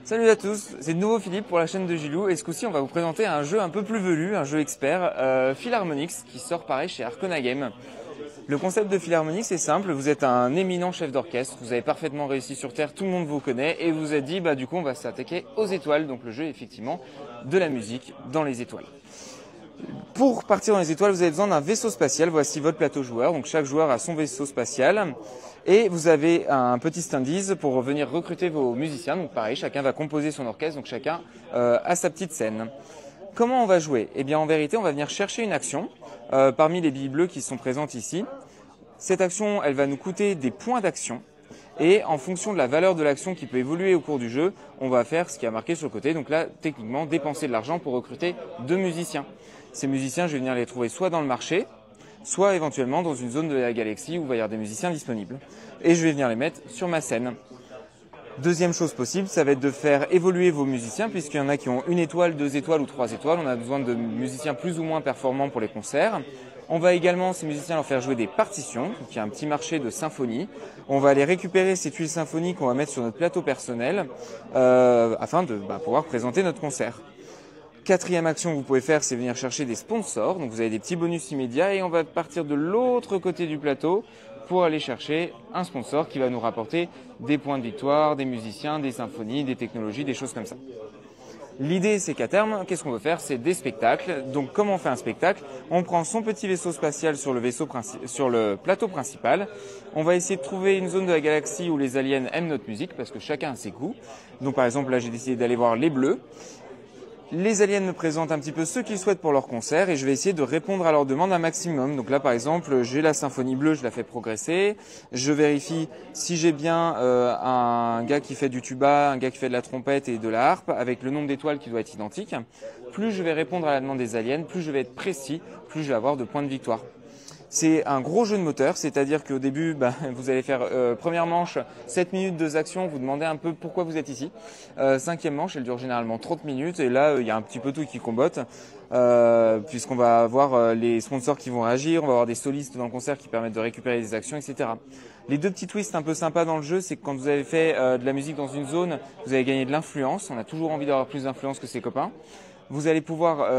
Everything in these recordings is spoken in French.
Salut à tous, c'est de nouveau Philippe pour la chaîne de Gilou et ce coup-ci on va vous présenter un jeu un peu plus velu, un jeu expert, Philharmonix, qui sort pareil chez Arcona Game. Le concept de Philharmonix est simple, vous êtes un éminent chef d'orchestre, vous avez parfaitement réussi sur Terre, tout le monde vous connaît et vous êtes dit du coup on va s'attaquer aux étoiles, donc le jeu est effectivement de la musique dans les étoiles. Pour partir dans les étoiles, vous avez besoin d'un vaisseau spatial. Voici votre plateau joueur. Donc chaque joueur a son vaisseau spatial. Et vous avez un petit standees pour venir recruter vos musiciens. Donc pareil, chacun va composer son orchestre. Donc chacun a sa petite scène. Comment on va jouer? Eh bien en vérité, on va venir chercher une action parmi les billes bleues qui sont présentes ici. Cette action, elle va nous coûter des points d'action. Et en fonction de la valeur de l'action qui peut évoluer au cours du jeu, on va faire ce qui a marqué sur le côté. Donc là, techniquement, dépenser de l'argent pour recruter 2 musiciens. Ces musiciens, je vais venir les trouver soit dans le marché, soit éventuellement dans une zone de la galaxie où il va y avoir des musiciens disponibles. Et je vais venir les mettre sur ma scène. Deuxième chose possible, ça va être de faire évoluer vos musiciens, puisqu'il y en a qui ont 1 étoile, 2 étoiles ou 3 étoiles. On a besoin de musiciens plus ou moins performants pour les concerts. On va également, ces musiciens, leur faire jouer des partitions. Donc, il y a un petit marché de symphonies. On va aller récupérer ces tuiles symphoniques qu'on va mettre sur notre plateau personnel afin de pouvoir présenter notre concert. Quatrième action que vous pouvez faire, c'est venir chercher des sponsors. Donc vous avez des petits bonus immédiats et on va partir de l'autre côté du plateau pour aller chercher un sponsor qui va nous rapporter des points de victoire, des musiciens, des symphonies, des technologies, des choses comme ça. L'idée, c'est qu'à terme, qu'est-ce qu'on veut faire? C'est des spectacles. Donc, comment on fait un spectacle? On prend son petit vaisseau spatial sur le plateau principal. On va essayer de trouver une zone de la galaxie où les aliens aiment notre musique, parce que chacun a ses goûts. Donc, par exemple, là, j'ai décidé d'aller voir les bleus. Les aliens me présentent un petit peu ce qu'ils souhaitent pour leur concert et je vais essayer de répondre à leurs demandes un maximum. Donc là, par exemple, j'ai la symphonie bleue, je la fais progresser. Je vérifie si j'ai bien un gars qui fait du tuba, un gars qui fait de la trompette et de la harpe, avec le nombre d'étoiles qui doit être identique. Plus je vais répondre à la demande des aliens, plus je vais être précis, plus je vais avoir de points de victoire. C'est un gros jeu de moteur, c'est-à-dire qu'au début, vous allez faire première manche, 7 minutes, 2 actions, vous demandez un peu pourquoi vous êtes ici. Cinquième manche, elle dure généralement 30 minutes et là, il y a un petit peu tout qui combotte, puisqu'on va avoir les sponsors qui vont réagir, on va avoir des solistes dans le concert qui permettent de récupérer des actions, etc. Les deux petits twists un peu sympas dans le jeu, c'est que quand vous avez fait de la musique dans une zone, vous allez gagner de l'influence. On a toujours envie d'avoir plus d'influence que ses copains. Vous allez pouvoir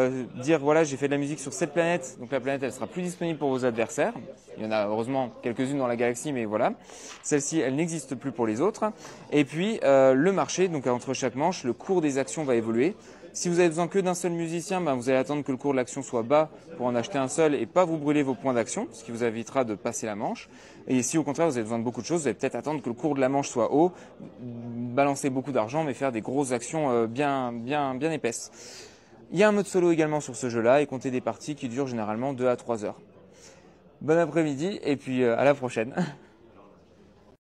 dire voilà, j'ai fait de la musique sur cette planète, donc la planète elle sera plus disponible pour vos adversaires. Il y en a heureusement quelques-unes dans la galaxie, mais voilà. Celle-ci, elle n'existe plus pour les autres. Et puis le marché, donc entre chaque manche, le cours des actions va évoluer. Si vous avez besoin que d'un seul musicien, vous allez attendre que le cours de l'action soit bas pour en acheter un seul et pas vous brûler vos points d'action, ce qui vous évitera de passer la manche. Et si au contraire vous avez besoin de beaucoup de choses, vous allez peut-être attendre que le cours de la manche soit haut, balancer beaucoup d'argent, mais faire des grosses actions bien épaisses. Il y a un mode solo également sur ce jeu-là et comptez des parties qui durent généralement 2 à 3 heures. Bon après-midi et puis à la prochaine.